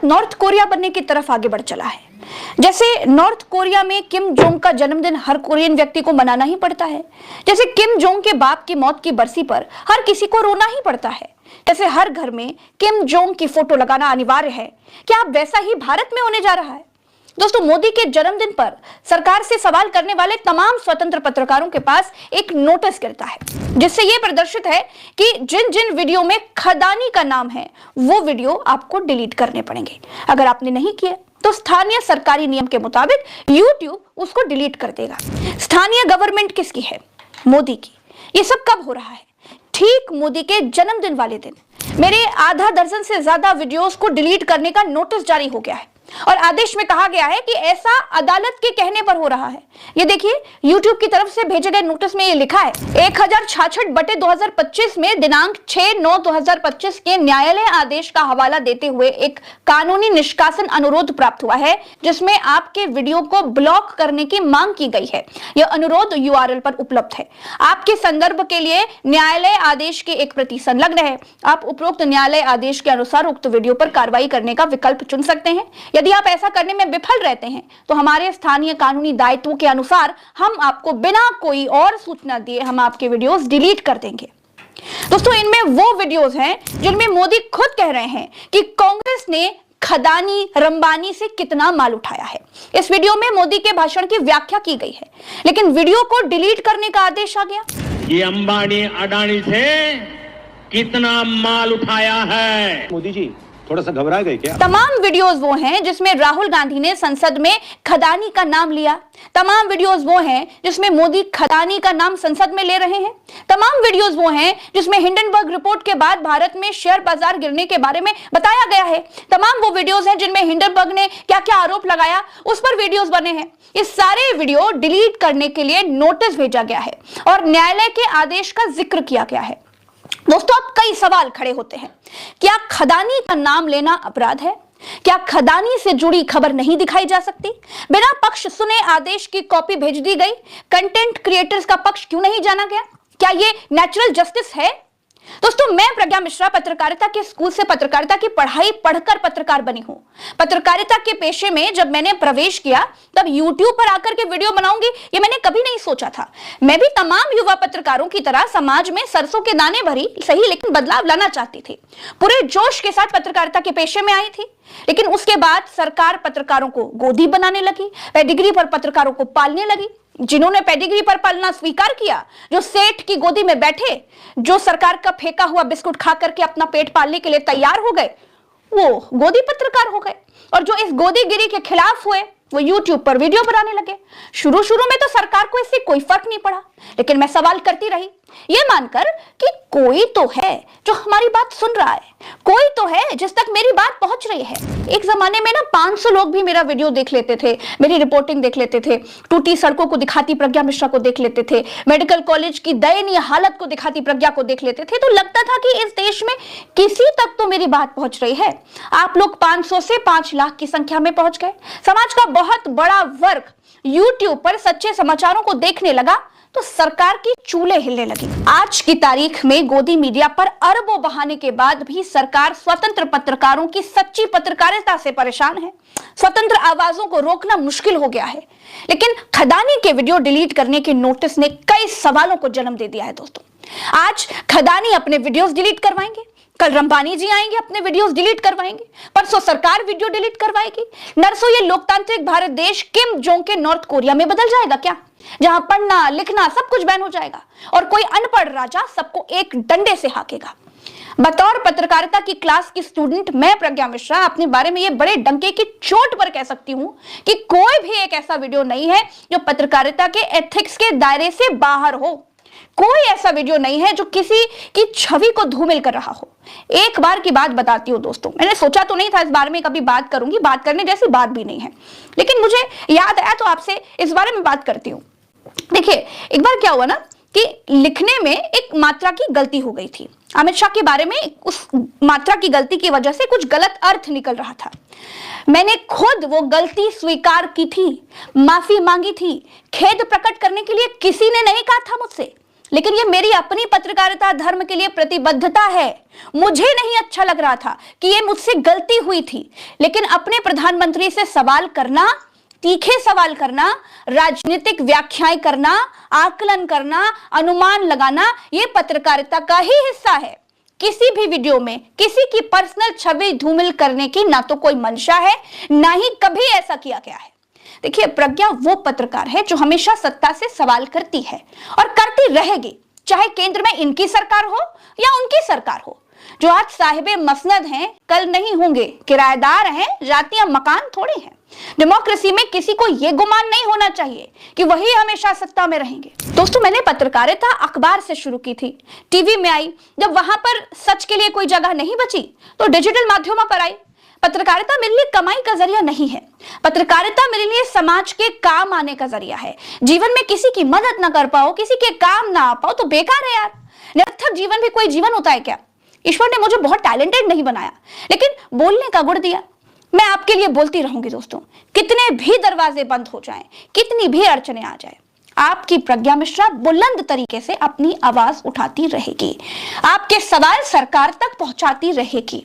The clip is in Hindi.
नॉर्थ कोरिया बनने की तरफ आगे बढ़ चला है। जैसे नॉर्थ कोरिया में किम जोंग का जन्मदिन हर कोरियन व्यक्ति को मनाना ही पड़ता है, जैसे किम जोंग के बाप की मौत की बरसी पर हर किसी को रोना ही पड़ता है, जैसे हर घर में किम जोंग की फोटो लगाना अनिवार्य है, क्या अब वैसा ही भारत में होने जा रहा है? दोस्तों, मोदी के जन्मदिन पर सरकार से सवाल करने वाले तमाम स्वतंत्र पत्रकारों के पास एक नोटिस गिरता है, जिससे यह प्रदर्शित है कि जिन जिन वीडियो में खदानी का नाम है वो वीडियो आपको डिलीट करने पड़ेंगे। अगर आपने नहीं किए तो स्थानीय सरकारी नियम के मुताबिक YouTube उसको डिलीट कर देगा। स्थानीय गवर्नमेंट किसकी है? मोदी की। ये सब कब हो रहा है? ठीक मोदी के जन्मदिन वाले दिन मेरे आधा दर्जन से ज्यादा वीडियोस को डिलीट करने का नोटिस जारी हो गया है और आदेश में कहा गया है कि ऐसा अदालत के कहने पर हो रहा है। ये देखिए, YouTube की तरफ से भेजे गए नोटिस में ये लिखा है 1066/2025 में दिनांक 6/9/2025 के न्यायालय आदेश का हवाला देते हुए एक कानूनी निष्कासन अनुरोध प्राप्त हुआ है, जिसमें आपके वीडियो को ब्लॉक करने की मांग की गई है। यह अनुरोध URL पर उपलब्ध है। आपके संदर्भ के लिए न्यायालय आदेश की एक प्रति संलग्न है। आप उपरोक्त न्यायालय आदेश के अनुसार उक्त वीडियो पर कार्रवाई करने का विकल्प चुन सकते हैं। यदि आप ऐसा करने में विफल रहते हैं तो हमारे स्थानीय कानूनी दायित्वों के अनुसार हम आपको बिना कोई और सूचना दिए हम आपके वीडियोस डिलीट कर देंगे। दोस्तों, इनमें वो वीडियोस हैं जिनमें मोदी खुद कह रहे हैं कि कांग्रेस ने खदानी रंबानी से कितना माल उठाया है। इस वीडियो में मोदी के भाषण की व्याख्या की गई है, लेकिन वीडियो को डिलीट करने का आदेश आ गया। ये अंबानी अडानी से कितना माल उठाया है। मोदी जी थोड़ा सा घबरा गए क्या? तमाम वीडियोस वो हैं जिसमें राहुल गांधी ने संसद में खदानी का नाम लिया। तमाम वीडियोस वो हैं जिसमें मोदी खदानी का नाम संसद में ले रहे हैं। तमाम वीडियोस वो हैं जिसमें हिंडनबर्ग रिपोर्ट के बाद भारत में शेयर बाजार गिरने के बारे में बताया गया है। तमाम वो वीडियोस हैं जिनमें हिंडनबर्ग ने क्या क्या आरोप लगाया उस पर वीडियोस बने हैं। ये सारे वीडियो डिलीट करने के लिए नोटिस भेजा गया है और न्यायालय के आदेश का जिक्र किया गया है। दोस्तों, अब कई सवाल खड़े होते हैं। क्या खदानी का नाम लेना अपराध है? क्या खदानी से जुड़ी खबर नहीं दिखाई जा सकती? बिना पक्ष सुने आदेश की कॉपी भेज दी गई। कंटेंट क्रिएटर्स का पक्ष क्यों नहीं जाना गया? क्या ये नेचुरल जस्टिस है? दोस्तों, मैं प्रज्ञा मिश्रा पत्रकारिता के स्कूल से पत्रकारिता की पढ़ाई पढ़कर पत्रकार बनी हूं। पत्रकारिता के पेशे में जब मैंने प्रवेश किया तब YouTube पर आकर के वीडियो बनाऊंगी ये मैंने कभी नहीं सोचा था। मैं भी तमाम युवा पत्रकारों की तरह समाज में सरसों के दाने भरी सही लेकिन बदलाव लाना चाहती थी। पूरे जोश के साथ पत्रकारिता के पेशे में आई थी, लेकिन उसके बाद सरकार पत्रकारों को गोदी बनाने लगी, पेडिग्री पर पत्रकारों को पालने लगी। जिन्होंने पेडिग्री पर पालना स्वीकार किया, जो सेठ की गोदी में बैठे, जो सरकार का फेंका हुआ बिस्कुट खा करके अपना पेट पालने के लिए तैयार हो गए, वो गोदी पत्रकार हो गए। और जो इस गोदीगिरी के खिलाफ हुए वो YouTube पर वीडियो बनाने लगे। शुरू में तो सरकार को इससे कोई फर्क नहीं पड़ा, लेकिन मैं सवाल करती रही ये मानकर कि कोई तो है जो हमारी बात सुन रहा है, कोई तो है जिस तक मेरी बात पहुंच रही है। एक जमाने में ना 500 लोग भी मेरा वीडियो देख लेते थे, मेरी रिपोर्टिंग देख लेते थे, टूटी सड़कों को दिखाती प्रज्ञा मिश्रा को देख लेते थे, मेडिकल कॉलेज की दयनीय हालत को दिखाती प्रज्ञा को देख लेते थे, तो लगता था कि इस देश में किसी तक तो मेरी बात पहुंच रही है। आप लोग 500 से 5 लाख की संख्या में पहुंच गए। समाज का बहुत बड़ा वर्ग YouTube पर सच्चे समाचारों को देखने लगा तो सरकार की चूल्हे हिलने लगी। आज की तारीख में गोदी मीडिया पर अरबों बहाने के बाद भी सरकार स्वतंत्र पत्रकारों की सच्ची पत्रकारिता से परेशान है। स्वतंत्र आवाजों को रोकना मुश्किल हो गया है। लेकिन खदानी के वीडियो डिलीट करने के नोटिस ने कई सवालों को जन्म दे दिया है। दोस्तों, आज खदानी अपने वीडियोस डिलीट करवाएंगे, कल रंबानी जी आएंगे अपने वीडियोस डिलीट करवाएंगे, परसों सरकार वीडियो डिलीट करवाएगी, नरसों ये लोकतांत्रिक भारत देश किम जोंग के नॉर्थ कोरिया में बदल जाएगा क्या, जहां पढ़ना लिखना सब कुछ बैन हो जाएगा और कोई अनपढ़ राजा सबको एक डंडे से हाकेगा। बतौर पत्रकारिता की क्लास की स्टूडेंट मैं प्रज्ञा मिश्रा अपने बारे में ये बड़े डंके की चोट पर कह सकती हूं कि कोई भी एक ऐसा वीडियो नहीं है जो पत्रकारिता के एथिक्स के दायरे से बाहर हो। कोई ऐसा वीडियो नहीं है जो किसी की छवि को धूमिल कर रहा हो। एक बार की बात बताती हूँ दोस्तों, मैंने सोचा तो नहीं था इस बारे में कभी बात करूंगी, बात करने जैसी बात भी नहीं है, लेकिन मुझे याद आया तो आपसे इस बारे में बात करती हूँ। देखिए, एक बार क्या हुआ ना कि लिखने में एक मात्रा की गलती हो गई थी। अमित शाह के बारे में उस मात्रा की गलती की वजह से कुछ गलत अर्थ निकल रहा था। मैंने खुद वो गलती स्वीकार की थी, माफी मांगी थी। खेद प्रकट करने के लिए किसी ने नहीं कहा था मुझसे। लेकिन ये मेरी अपनी पत्रकारिता धर्म के लिए प्रतिबद्धता है। मुझे नहीं अच्छा लग रहा था कि ये मुझसे गलती हुई थी, लेकिन अपने प्रधानमंत्री से सवाल करना, तीखे सवाल करना, राजनीतिक व्याख्याएं करना, आकलन करना, अनुमान लगाना, ये पत्रकारिता का ही हिस्सा है। किसी भी वीडियो में किसी की पर्सनल छवि धूमिल करने की ना तो कोई मंशा है, ना ही कभी ऐसा किया गया है। देखिए, प्रज्ञा वो पत्रकार है जो हमेशा सत्ता से सवाल करती है और करती रहेगी, चाहे केंद्र में इनकी सरकार हो या उनकी सरकार हो। जो आज साहिबे मसनद हैं, कल नहीं होंगे, किराएदार हैं, जातियां मकान थोड़े हैं। डेमोक्रेसी में किसी को यह गुमान नहीं होना चाहिए कि वही हमेशा सत्ता में रहेंगे। दोस्तों, मैंने पत्रकारिता अखबार से शुरू की थी, टीवी में आई, जब वहां पर सच के लिए कोई जगह नहीं बची तो डिजिटल माध्यमों पर आई। पत्रकारिता मेरे लिए कमाई का जरिया नहीं है, पत्रकारिता मेरे लिए समाज के काम आने का जरिया है। जीवन में किसी की मदद ना कर पाओ, किसी के काम ना आ पाओ तो बेकार है यार। निरर्थक जीवन भी कोई जीवन होता है क्या? ईश्वर ने मुझे बहुत टैलेंटेड नहीं बनाया, लेकिन बोलने का गुण दिया। मैं आपके लिए बोलती रहूंगी दोस्तों, कितने भी दरवाजे बंद हो जाएं, कितनी भी अड़चने आ जाए, आपकी प्रज्ञा मिश्रा बुलंद तरीके से अपनी आवाज उठाती रहेगी, आपके सवाल सरकार तक पहुंचाती रहेगी।